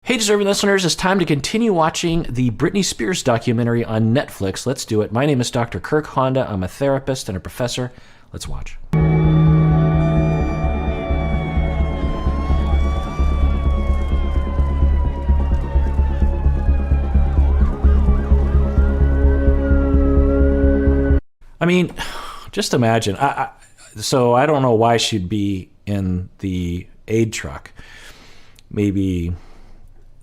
Hey, deserving listeners, it's time to continue watching the Britney Spears documentary on Netflix. Let's do it. My name is Dr. Kirk Honda. I'm a therapist and a professor. Let's watch. I mean, just imagine. So I don't know why she'd be in the aid truck. Maybe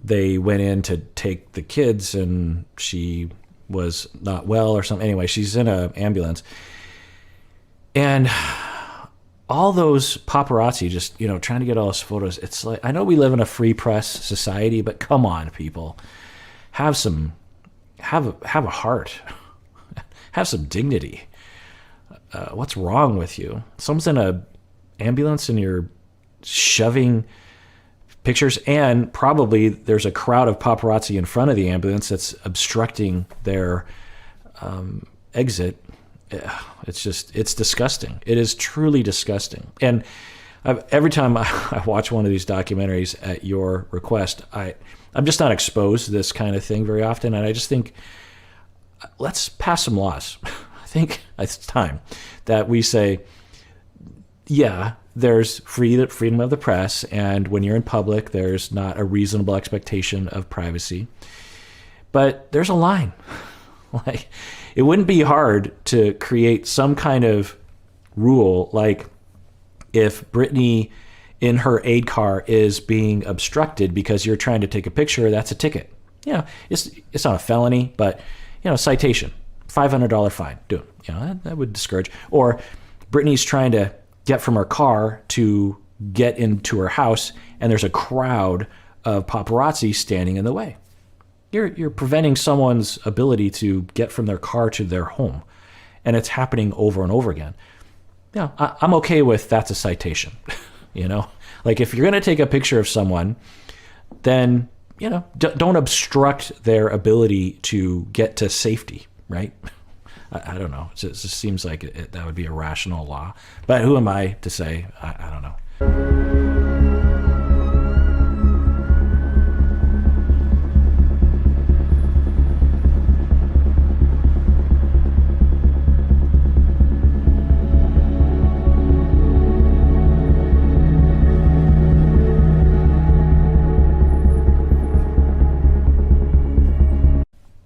they went in to take the kids and she was not well or something. Anyway, she's in an ambulance. And all those paparazzi just, trying to get all those photos. It's like, I know we live in a free press society, but come on, people. Have a heart. Have some dignity. What's wrong with you? Someone's in an ambulance and you're shoving pictures, and probably there's a crowd of paparazzi in front of the ambulance that's obstructing their exit. It's disgusting. It is truly disgusting. And every time I watch one of these documentaries at your request, I'm just not exposed to this kind of thing very often, and I just think, let's pass some laws. I think it's time that we say, yeah, there's freedom of the press, and when you're in public, there's not a reasonable expectation of privacy. But there's a line. Like, it wouldn't be hard to create some kind of rule, like if Britney in her aid car is being obstructed because you're trying to take a picture, that's a ticket. It's not a felony, but citation, $500 fine. Do it. That would discourage. Or Britney's trying to get from her car to get into her house, and there's a crowd of paparazzi standing in the way. You're preventing someone's ability to get from their car to their home, and it's happening over and over again. I'm okay with that's a citation. Like if you're going to take a picture of someone, then don't obstruct their ability to get to safety, right? I don't know. It just seems like that would be a rational law. But who am I to say? I don't know.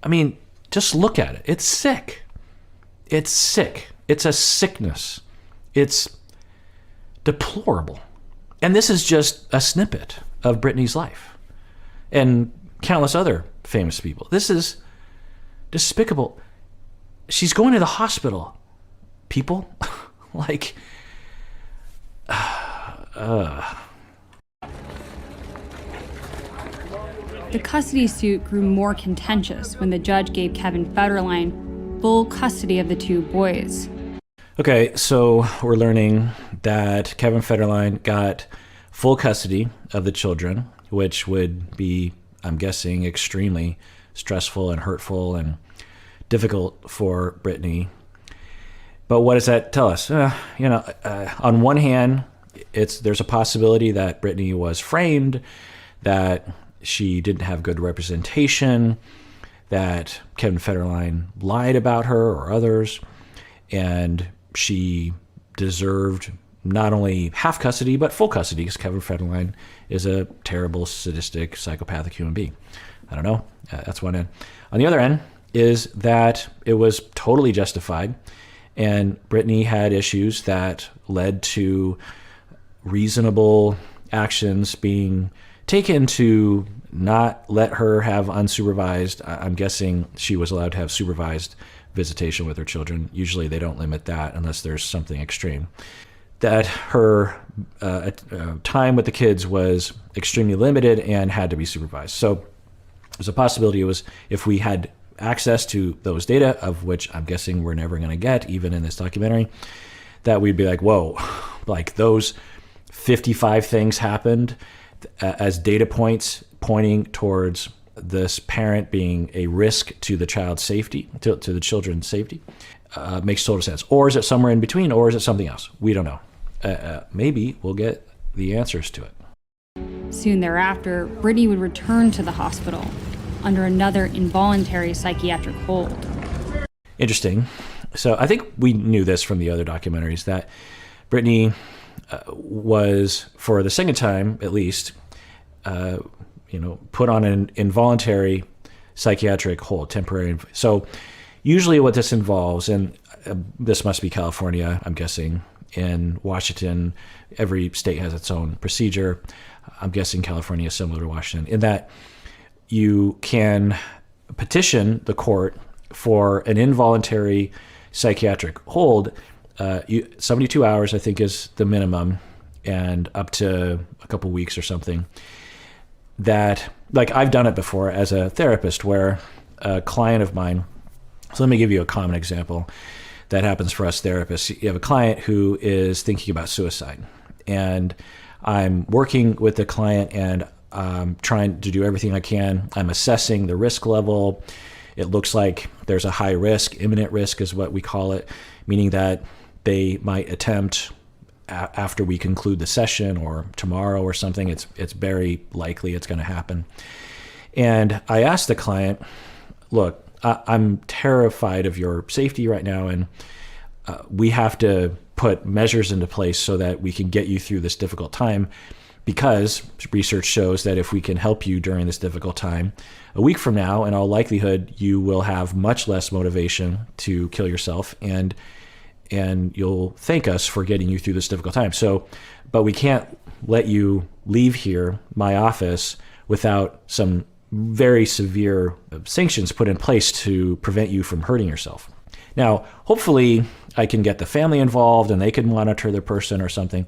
I mean, just look at it. It's sick. It's sick. It's a sickness. It's deplorable. And this is just a snippet of Britney's life and countless other famous people. This is despicable. She's going to the hospital. People, like, The custody suit grew more contentious when the judge gave Kevin Federline full custody of the two boys. Okay, so we're learning that Kevin Federline got full custody of the children, which would be, I'm guessing, extremely stressful and hurtful and difficult for Britney. But what does that tell us? On one hand, there's a possibility that Britney was framed, that she didn't have good representation, that Kevin Federline lied about her or others, and she deserved not only half custody, but full custody, because Kevin Federline is a terrible, sadistic, psychopathic human being. I don't know. That's one end. On the other end is that it was totally justified, and Britney had issues that led to reasonable actions being taken to not let her have unsupervised. I'm guessing she was allowed to have supervised visitation with her children. Usually they don't limit that unless there's something extreme. That her time with the kids was extremely limited and had to be supervised. So there's a possibility it was, if we had access to those data, of which I'm guessing we're never going to get, even in this documentary, that we'd be like, whoa, like those 55 things happened as data points pointing towards this parent being a risk to the child's safety, to the children's safety, makes total sense. Or is it somewhere in between, or is it something else? We don't know. Maybe we'll get the answers to it. Soon thereafter, Britney would return to the hospital under another involuntary psychiatric hold. Interesting. So I think we knew this from the other documentaries, that Britney was, for the second time at least, put on an involuntary psychiatric hold, temporary. So usually what this involves, and this must be California, I'm guessing. In Washington, every state has its own procedure. I'm guessing California is similar to Washington, in that you can petition the court for an involuntary psychiatric hold. 72 hours, I think, is the minimum, and up to a couple weeks or something. That, like, I've done it before as a therapist, where a client of mine, so let me give you a common example that happens for us therapists. You have a client who is thinking about suicide, and I'm working with the client, and I'm trying to do everything I can. I'm assessing the risk level. It looks like there's a high risk, imminent risk is what we call it, meaning that they might attempt after we conclude the session or tomorrow or something. It's very likely it's going to happen. And I asked the client, look, I'm terrified of your safety right now, and we have to put measures into place so that we can get you through this difficult time, because research shows that if we can help you during this difficult time, a week from now, in all likelihood, you will have much less motivation to kill yourself, and you'll thank us for getting you through this difficult time. So, but we can't let you leave here, my office, without some very severe sanctions put in place to prevent you from hurting yourself. Now, hopefully I can get the family involved and they can monitor the person or something.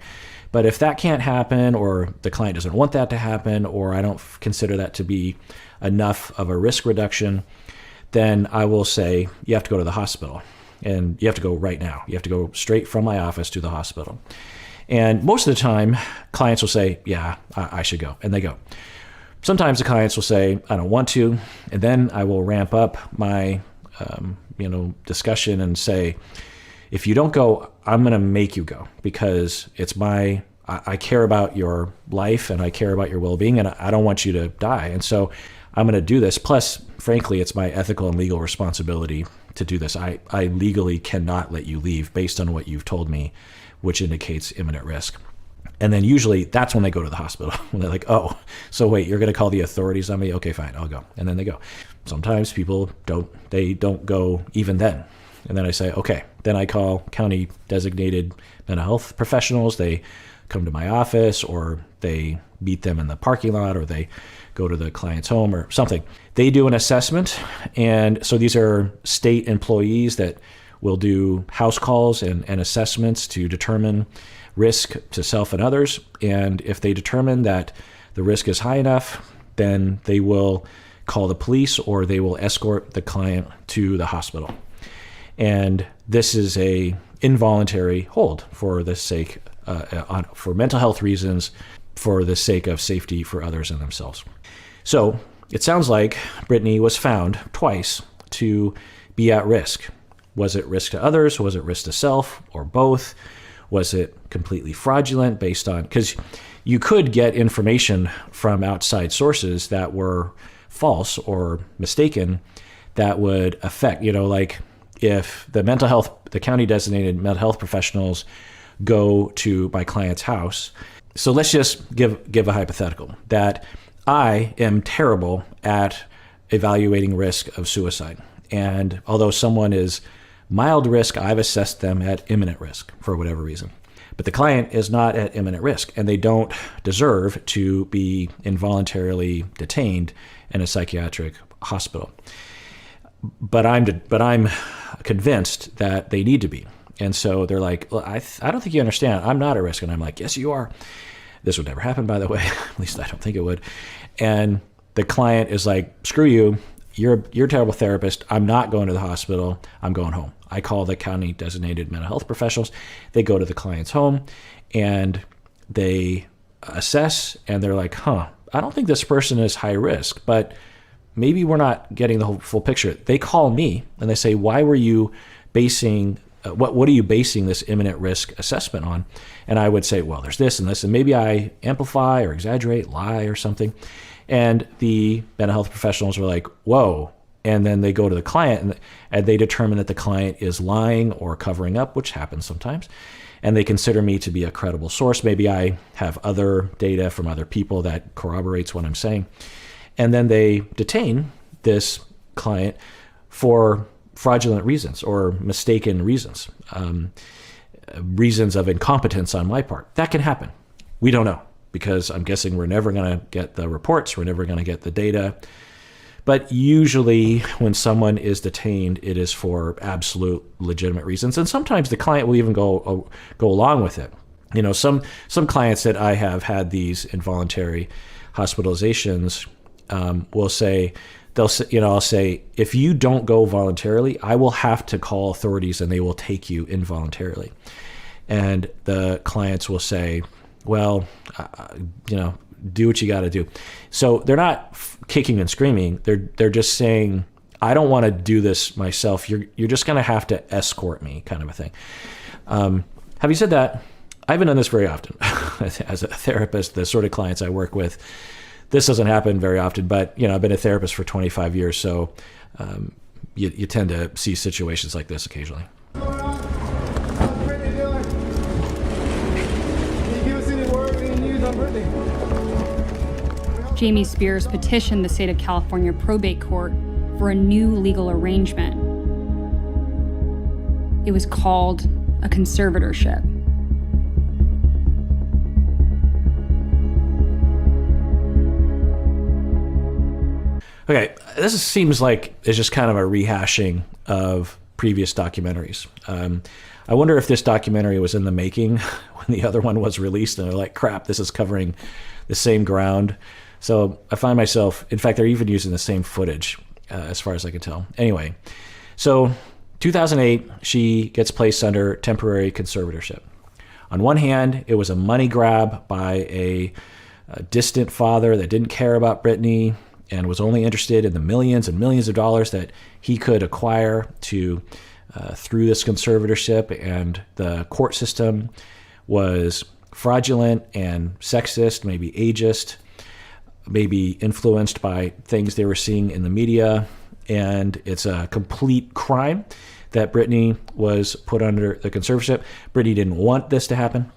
But if that can't happen, or the client doesn't want that to happen, or I don't consider that to be enough of a risk reduction, then I will say you have to go to the hospital, and you have to go right now. You have to go straight from my office to the hospital. And most of the time, clients will say, yeah, I should go, and they go. Sometimes the clients will say, I don't want to, and then I will ramp up my discussion and say, if you don't go, I'm going to make you go, because I care about your life and I care about your well-being, and I don't want you to die. And so I'm going to do this. Plus, frankly, it's my ethical and legal responsibility to do this. I legally cannot let you leave based on what you've told me, which indicates imminent risk. And then usually that's when they go to the hospital. When they're like, oh, so wait, you're going to call the authorities on me? Okay, fine, I'll go. And then they go. Sometimes people don't go even then. And then I say, okay. Then I call county designated mental health professionals. They come to my office, or they meet them in the parking lot, or they go to the client's home or something. They do an assessment. And so these are state employees that will do house calls and assessments to determine risk to self and others. And if they determine that the risk is high enough, then they will call the police, or they will escort the client to the hospital. And this is a involuntary hold for the sake, for mental health reasons, for the sake of safety for others and themselves. So it sounds like Britney was found twice to be at risk. Was it risk to others? Was it risk to self, or both? Was it completely fraudulent based on, because you could get information from outside sources that were false or mistaken that would affect, like if the county designated mental health professionals go to my client's house. So let's just give a hypothetical that I am terrible at evaluating risk of suicide. And although someone is mild risk, I've assessed them at imminent risk for whatever reason. But the client is not at imminent risk, and they don't deserve to be involuntarily detained in a psychiatric hospital. But I'm convinced that they need to be. And so they're like, well, I don't think you understand. I'm not at risk. And I'm like, yes, you are. This would never happen, by the way. At least I don't think it would. And the client is like, screw you. You're a terrible therapist. I'm not going to the hospital. I'm going home. I call the county designated mental health professionals. They go to the client's home and they assess, and they're like, I don't think this person is high risk, but maybe we're not getting the full picture. They call me and they say, why were you basing what are you basing this imminent risk assessment on? And I would say, well, there's this and this, and maybe I amplify or exaggerate, lie or something. And the mental health professionals are like, whoa. And then they go to the client and they determine that the client is lying or covering up, which happens sometimes. And they consider me to be a credible source. Maybe I have other data from other people that corroborates what I'm saying. And then they detain this client for fraudulent reasons or mistaken reasons, reasons of incompetence on my part. That can happen. We don't know, because I'm guessing we're never going to get the reports. We're never going to get the data. But usually when someone is detained, it is for absolute legitimate reasons. And sometimes the client will even go along with it. You know, some clients that I have had these involuntary hospitalizations will say, I'll say, if you don't go voluntarily, I will have to call authorities and they will take you involuntarily. And the clients will say, well, do what you got to do. So they're not kicking and screaming. They're just saying, I don't want to do this myself. You're just going to have to escort me, kind of a thing. Having said that, I haven't done this very often. As a therapist, the sort of clients I work with, this doesn't happen very often. But I've been a therapist for 25 years, so you tend to see situations like this occasionally. Jamie Spears petitioned the state of California probate court for a new legal arrangement. It was called a conservatorship. Okay, this seems like it's just kind of a rehashing of previous documentaries. I wonder if this documentary was in the making when the other one was released, and they're like, crap, this is covering the same ground. So I find myself, in fact, they're even using the same footage as far as I can tell. Anyway, so 2008, she gets placed under temporary conservatorship. On one hand, it was a money grab by a distant father that didn't care about Britney and was only interested in the millions and millions of dollars that he could acquire through this conservatorship. And the court system was fraudulent and sexist, maybe ageist, maybe influenced by things they were seeing in the media. And it's a complete crime that Britney was put under the conservatorship. Britney didn't want this to happen.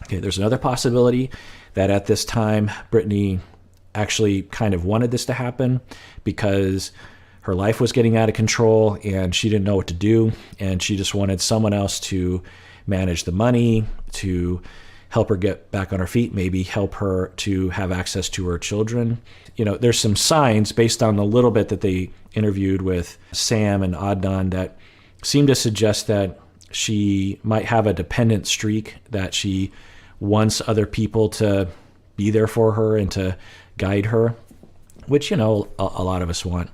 Okay, there's another possibility that at this time, Britney actually kind of wanted this to happen because her life was getting out of control and she didn't know what to do. And she just wanted someone else to manage the money, to help her get back on her feet, maybe help her to have access to her children. There's some signs based on the little bit that they interviewed with Sam and Adnan that seem to suggest that she might have a dependent streak, that she wants other people to be there for her and to guide her, which, a lot of us want.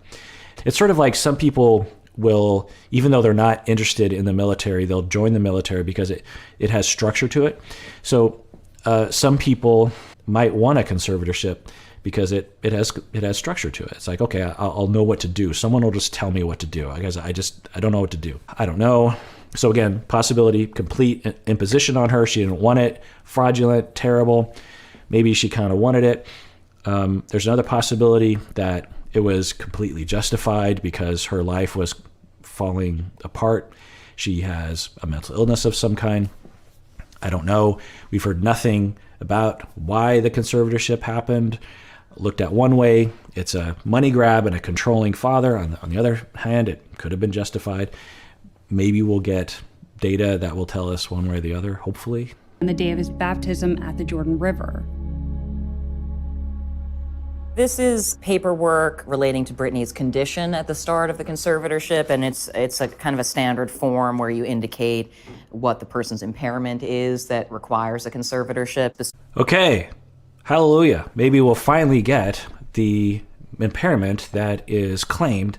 It's sort of like some people will, even though they're not interested in the military, they'll join the military because it has structure to it. So some people might want a conservatorship because it has structure to it. It's like, okay, I'll know what to do. Someone will just tell me what to do. I guess I don't know what to do. I don't know. So again, possibility, complete imposition on her. She didn't want it. Fraudulent, terrible. Maybe she kind of wanted it. There's another possibility that it was completely justified because her life was falling apart. She has a mental illness of some kind. I don't know. We've heard nothing about why the conservatorship happened. Looked at one way, it's a money grab and a controlling father. On the other hand, it could have been justified. Maybe we'll get data that will tell us one way or the other, hopefully. On the day of his baptism at the Jordan River. This is paperwork relating to Britney's condition at the start of the conservatorship, and it's a kind of a standard form where you indicate what the person's impairment is that requires a conservatorship. Okay, hallelujah. Maybe we'll finally get the impairment that is claimed.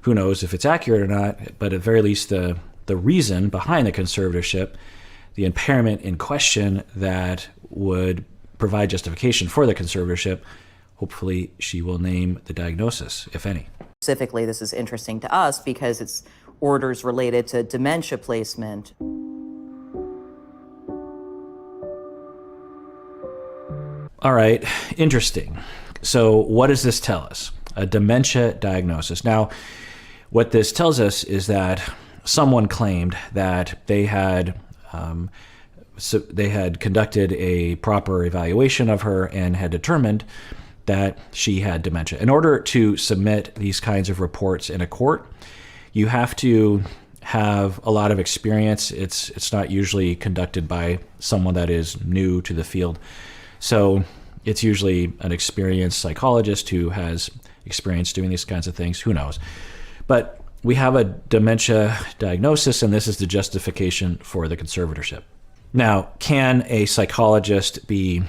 Who knows if it's accurate or not, but at the very least the reason behind the conservatorship, the impairment in question that would provide justification for the conservatorship. Hopefully she will name the diagnosis, if any. Specifically, this is interesting to us because it's orders related to dementia placement. All right, interesting. So what does this tell us? A dementia diagnosis. Now, what this tells us is that someone claimed that they had conducted a proper evaluation of her and had determined that she had dementia. In order to submit these kinds of reports in a court, you have to have a lot of experience. It's not usually conducted by someone that is new to the field. So it's usually an experienced psychologist who has experience doing these kinds of things. Who knows? But we have a dementia diagnosis, and this is the justification for the conservatorship. Now, can a psychologist be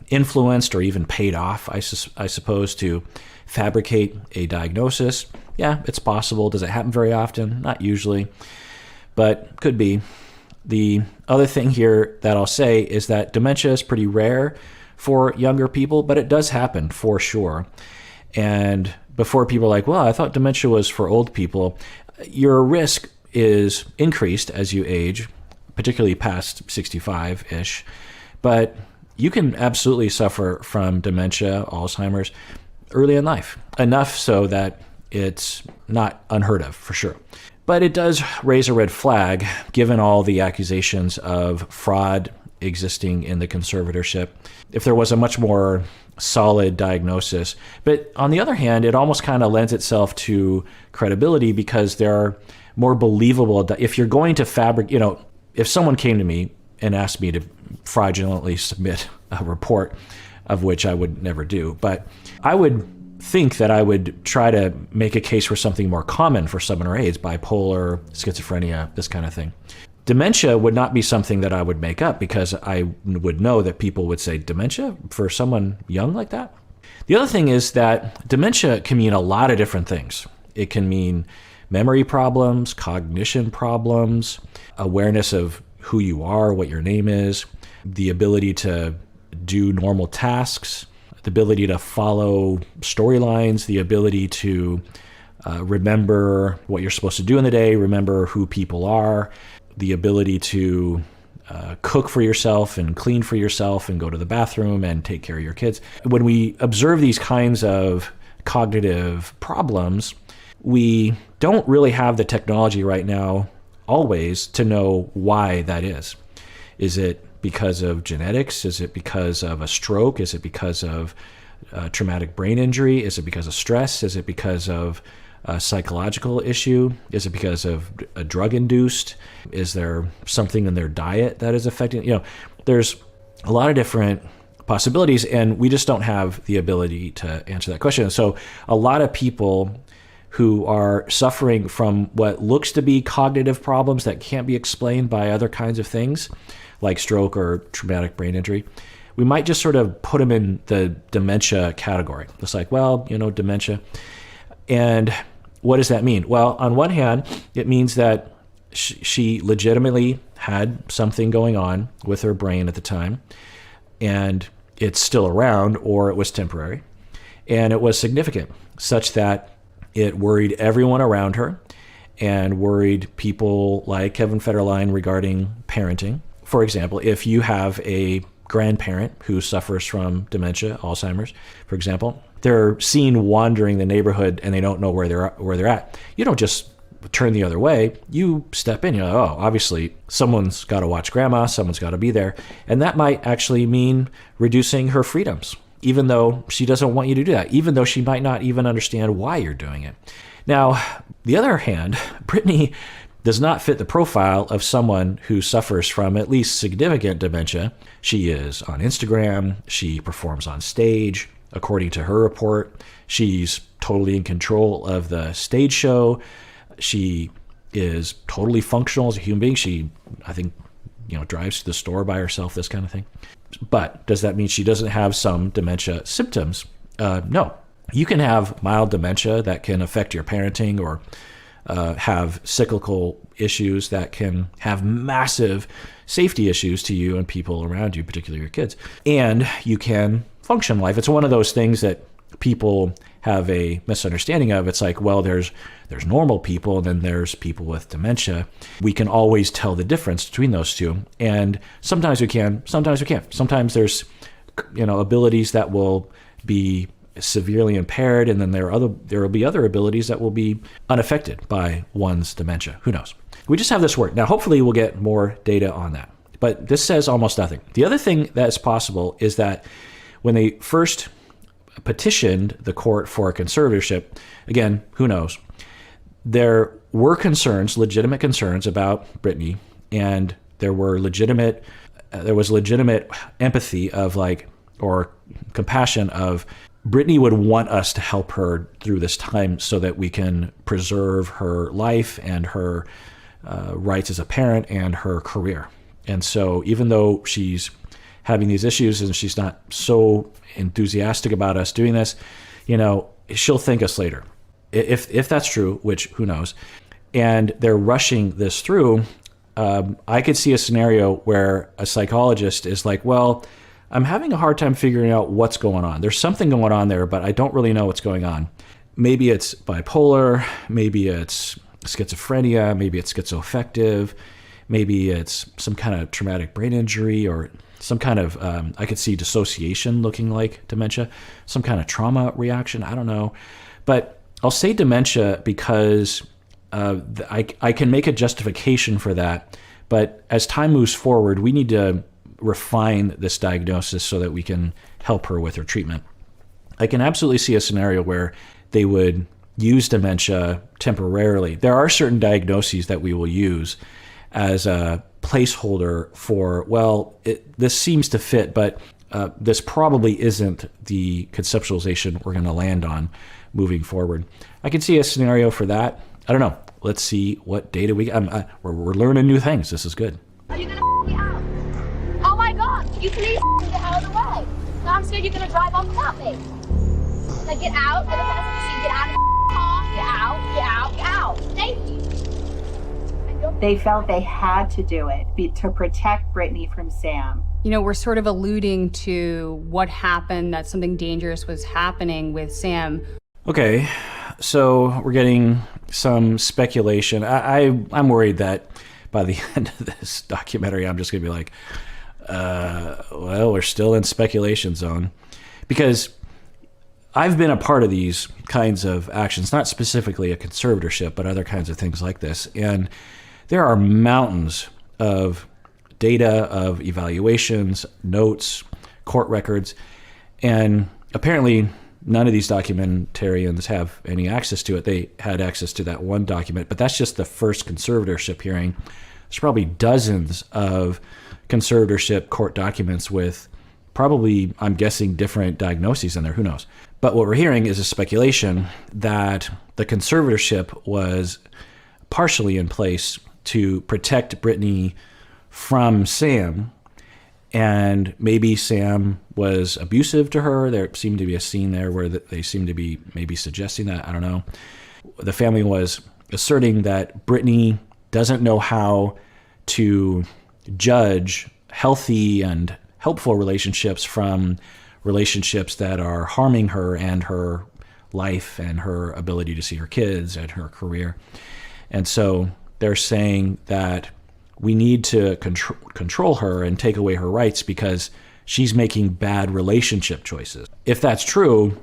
influenced or even paid off, I suppose, to fabricate a diagnosis? Yeah, it's possible. Does it happen very often? Not usually, but could be. The other thing here that I'll say is that dementia is pretty rare for younger people, but it does happen for sure. And before people are like, well, I thought dementia was for old people, your risk is increased as you age, particularly past 65-ish. But you can absolutely suffer from dementia, Alzheimer's, early in life, enough so that it's not unheard of, for sure. But it does raise a red flag, given all the accusations of fraud existing in the conservatorship. If there was a much more solid diagnosis. But on the other hand, it almost kind of lends itself to credibility because there are more believable, if you're going to if someone came to me and asked me to fraudulently submit a report, of which I would never do, but I would think that I would try to make a case for something more common for someone with AIDS, bipolar, schizophrenia, this kind of thing. Dementia would not be something that I would make up because I would know that people would say, dementia for someone young like that? The other thing is that dementia can mean a lot of different things. It can mean memory problems, cognition problems, awareness of who you are, what your name is, the ability to do normal tasks, the ability to follow storylines, the ability to remember what you're supposed to do in the day, remember who people are, the ability to cook for yourself and clean for yourself and go to the bathroom and take care of your kids. When we observe these kinds of cognitive problems, we don't really have the technology right now always to know why that is. Is it because of genetics? Is it because of a stroke? Is it because of traumatic brain injury? Is it because of stress? Is it because of a psychological issue? Is it because of a drug-induced? Is there something in their diet that is affecting? There's a lot of different possibilities, and we just don't have the ability to answer that question. So a lot of people who are suffering from what looks to be cognitive problems that can't be explained by other kinds of things, like stroke or traumatic brain injury, we might just sort of put them in the dementia category. It's like, well, dementia. And what does that mean? Well, on one hand, it means that she legitimately had something going on with her brain at the time, and it's still around, or it was temporary. And it was significant, such that it worried everyone around her and worried people like Kevin Federline regarding parenting. For example, if you have a grandparent who suffers from dementia, Alzheimer's, for example, they're seen wandering the neighborhood and they don't know where they're at. You don't just turn the other way. You step in. Obviously someone's got to watch grandma, someone's got to be there. And that might actually mean reducing her freedoms, even though she doesn't want you to do that, even though she might not even understand why you're doing it. Now, the other hand, Britney does not fit the profile of someone who suffers from at least significant dementia. She is on Instagram. She performs on stage. According to her report, she's totally in control of the stage show. She is totally functional as a human being. She, I think, drives to the store by herself, this kind of thing. But does that mean she doesn't have some dementia symptoms? No. You can have mild dementia that can affect your parenting, or have cyclical issues that can have massive safety issues to you and people around you, particularly your kids. And you can function in life. It's one of those things that people have a misunderstanding of. It's like, well, there's normal people, and then there's people with dementia. We can always tell the difference between those two. And sometimes we can, sometimes we can't. Sometimes there's, abilities that will be severely impaired, and then there will be other abilities that will be unaffected by one's dementia. Who knows? We just have this work. Now, hopefully we'll get more data on that. But this says almost nothing. The other thing that's possible is that when they first petitioned the court for a conservatorship, again, who knows, there were legitimate concerns about Britney, and there was legitimate empathy or compassion of Britney would want us to help her through this time so that we can preserve her life and her rights as a parent and her career. And so even though she's having these issues and she's not so enthusiastic about us doing this, she'll thank us later. If that's true, which who knows, and they're rushing this through, I could see a scenario where a psychologist is like, well, I'm having a hard time figuring out what's going on. There's something going on there, but I don't really know what's going on. Maybe it's bipolar, maybe it's schizophrenia, maybe it's schizoaffective, maybe it's some kind of traumatic brain injury, or some kind of, I could see dissociation looking like dementia, some kind of trauma reaction, I don't know. But I'll say dementia because I can make a justification for that. But as time moves forward, we need to refine this diagnosis so that we can help her with her treatment. I can absolutely see a scenario where they would use dementia temporarily. There are certain diagnoses that we will use as a placeholder for, this seems to fit, but this probably isn't the conceptualization we're going to land on moving forward. I can see a scenario for that. I don't know. Let's see what data we're learning new things. This is good. Are you going to me out? Oh my God, you please get out of the way. No, I'm scared you're going to drive off without me. Like, get out, get out of the car, get out. Thank you. They felt they had to do it to protect Britney from Sam. We're sort of alluding to what happened, that something dangerous was happening with Sam. Okay, so we're getting some speculation. I'm worried that by the end of this documentary, I'm just going to be like, we're still in speculation zone. Because I've been a part of these kinds of actions, not specifically a conservatorship, but other kinds of things like this. And there are mountains of data, of evaluations, notes, court records, and apparently none of these documentarians have any access to it. They had access to that one document, but that's just the first conservatorship hearing. There's probably dozens of conservatorship court documents with probably, I'm guessing, different diagnoses in there. Who knows? But what we're hearing is a speculation that the conservatorship was partially in place to protect Britney from Sam, and maybe Sam was abusive to her. There seemed to be a scene there where they seemed to be maybe suggesting that. I don't know. The family was asserting that Britney doesn't know how to judge healthy and helpful relationships from relationships that are harming her and her life and her ability to see her kids and her career. And so they're saying that we need to control her and take away her rights because she's making bad relationship choices. If that's true,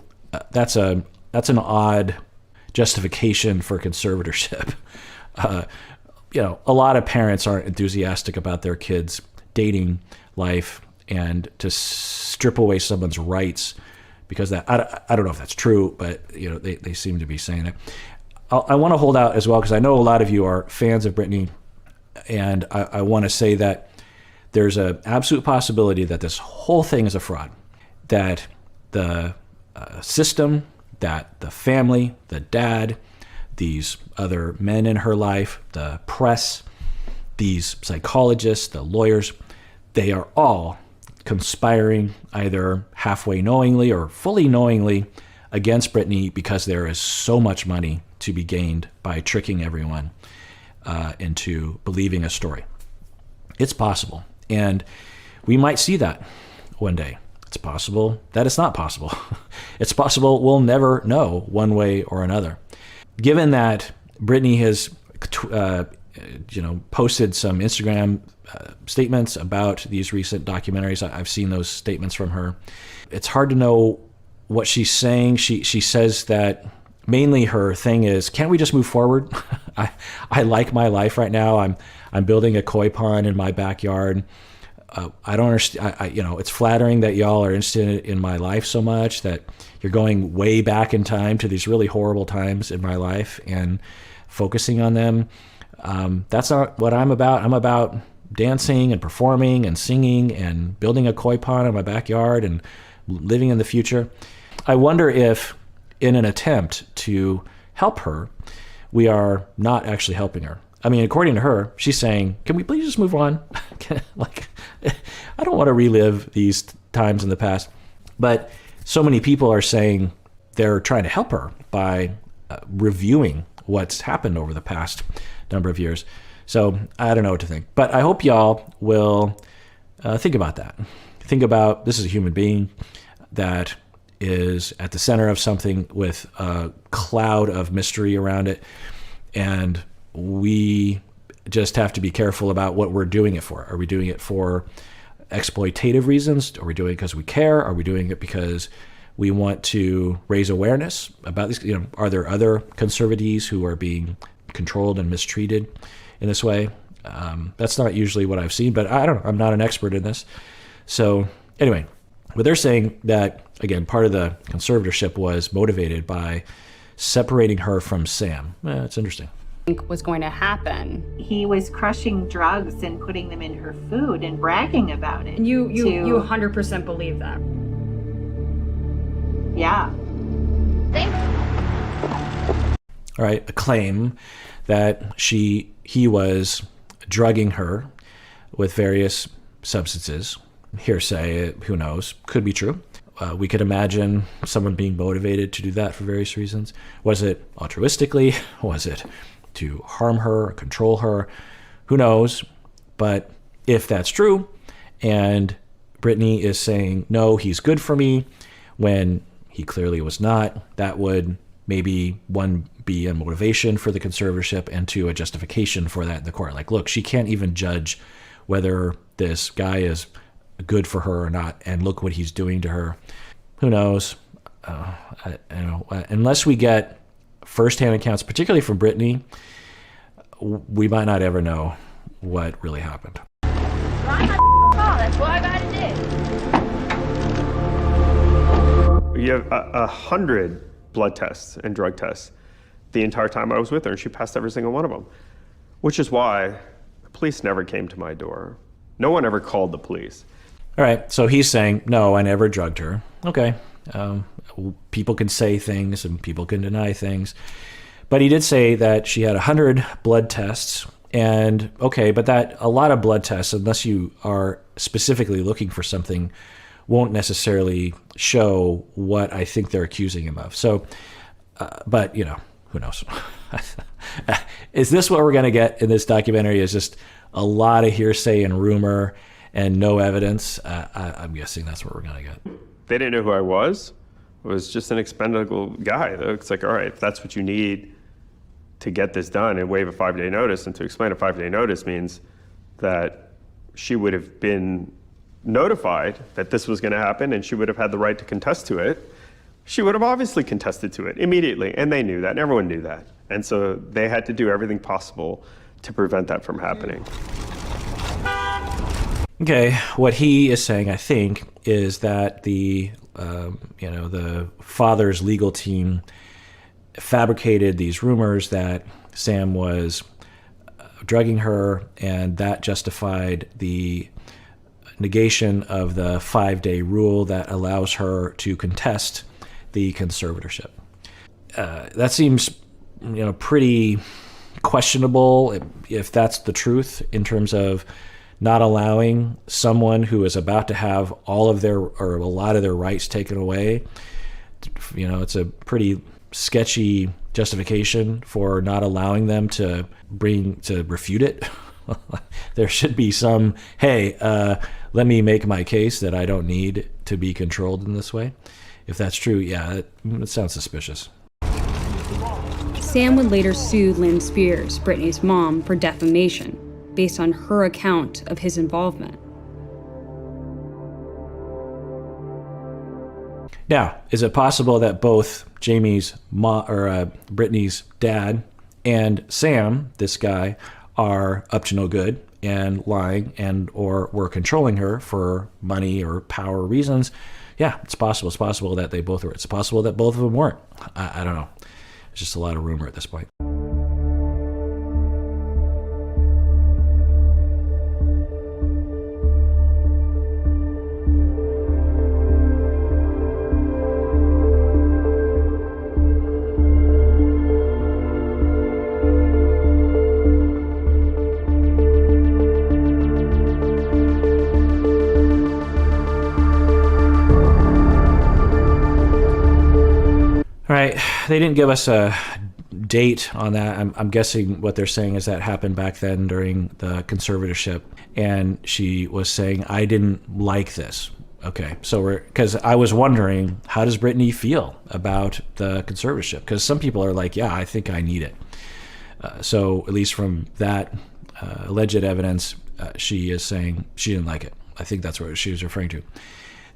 that's an odd justification for conservatorship. A lot of parents aren't enthusiastic about their kids' dating life, and to strip away someone's rights because that, I don't know if that's true, but they seem to be saying it. I want to hold out as well because I know a lot of you are fans of Britney, and I want to say that there's an absolute possibility that this whole thing is a fraud, that the system, that the family, the dad, these other men in her life, the press, these psychologists, the lawyers, they are all conspiring either halfway knowingly or fully knowingly against Britney because there is so much money to be gained by tricking everyone into believing a story. It's possible. And we might see that one day. It's possible that it's not possible. It's possible we'll never know one way or another. Given that Britney has, posted some Instagram statements about these recent documentaries, I've seen those statements from her. It's hard to know what she's saying. She says that mainly her thing is, can't we just move forward? I like my life right now. I'm building a koi pond in my backyard. I don't understand. It's flattering that y'all are interested in my life so much, that you're going way back in time to these really horrible times in my life and focusing on them. That's not what I'm about. I'm about dancing and performing and singing and building a koi pond in my backyard and living in the future. I wonder if, in an attempt to help her, we are not actually helping her. I mean, according to her, she's saying, can we please just move on? I don't want to relive these times in the past. But so many people are saying they're trying to help her by reviewing what's happened over the past number of years. So I don't know what to think. But I hope y'all will think about that. Think about, this is a human being that is at the center of something with a cloud of mystery around it. And we just have to be careful about what we're doing it for. Are we doing it for exploitative reasons? Are we doing it because we care? Are we doing it because we want to raise awareness about this? Are there other conservatives who are being controlled and mistreated in this way? That's not usually what I've seen, but I don't know. I'm not an expert in this. So anyway, but they're saying that, again, part of the conservatorship was motivated by separating her from Sam. It's interesting. Was going to happen. He was crushing drugs and putting them in her food and bragging about it. And you 100% believe that. Yeah. Thanks. All right, a claim that he was drugging her with various substances. Hearsay, who knows? Could be true. We could imagine someone being motivated to do that for various reasons. Was it altruistically? Was it to harm her or control her? Who knows? But if that's true, and Britney is saying, no, he's good for me, when he clearly was not, that would maybe, one, be a motivation for the conservatorship, and two, a justification for that in the court. Like, look, she can't even judge whether this guy is good for her or not, and look what he's doing to her. Who knows? Unless we get firsthand accounts, particularly from Britney, we might not ever know what really happened. That's what I gotta do. You have 100 blood tests and drug tests the entire time I was with her, and she passed every single one of them. Which is why the police never came to my door. No one ever called the police. All right, so he's saying, no, I never drugged her. Okay, people can say things and people can deny things. But he did say that she had 100 blood tests. And okay, but that a lot of blood tests, unless you are specifically looking for something, won't necessarily show what I think they're accusing him of. So, but who knows? Is this what we're going to get in this documentary? Is just a lot of hearsay and rumor and no evidence? I'm guessing that's what we're going to get. They didn't know who I was. I was just an expendable guy. It's like, all right, if that's what you need to get this done and waive a 5-day notice, and to explain a 5-day notice means that she would have been notified that this was going to happen and she would have had the right to contest to it. She would have obviously contested to it immediately, and they knew that, and everyone knew that. And so they had to do everything possible to prevent that from happening. Okay, what he is saying, I think, is that the father's legal team fabricated these rumors that Sam was drugging her, and that justified the negation of the 5-day rule that allows her to contest the conservatorship. That seems, pretty questionable if that's the truth, in terms of not allowing someone who is about to have all of their, or a lot of their rights taken away. It's a pretty sketchy justification for not allowing them to refute it. There should be some, hey, let me make my case that I don't need to be controlled in this way. If that's true, yeah, it sounds suspicious. Sam would later sue Lynn Spears, Britney's mom, for defamation based on her account of his involvement. Now, is it possible that both Jamie's mom or Britney's dad and Sam, this guy, are up to no good and lying and or were controlling her for money or power reasons? Yeah, it's possible. It's possible that they both were. It's possible that both of them weren't. I don't know. It's just a lot of rumor at this point. All right, they didn't give us a date on that. I'm guessing what they're saying is that happened back then during the conservatorship, and she was saying, I didn't like this. Okay, so because I was wondering, how does Britney feel about the conservatorship? Because some people are like, yeah, I think I need it. So at least from that alleged evidence, she is saying she didn't like it. I think that's what she was referring to.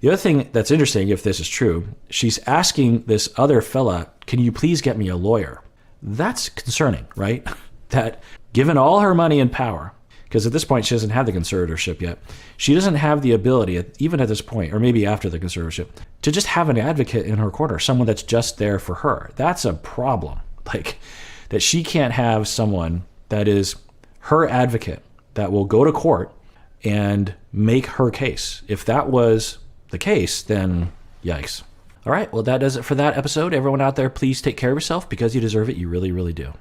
The other thing that's interesting, if this is true, she's asking this other fella, can you please get me a lawyer? That's concerning, right? That given all her money and power, because at this point she doesn't have the conservatorship yet, she doesn't have the ability, even at this point, or maybe after the conservatorship, to just have an advocate in her corner, someone that's just there for her. That's a problem. Like, that she can't have someone that is her advocate that will go to court and make her case. If that was the case, then yikes. All right, well, that does it for that episode. Everyone out there, please take care of yourself because you deserve it. You really, really do.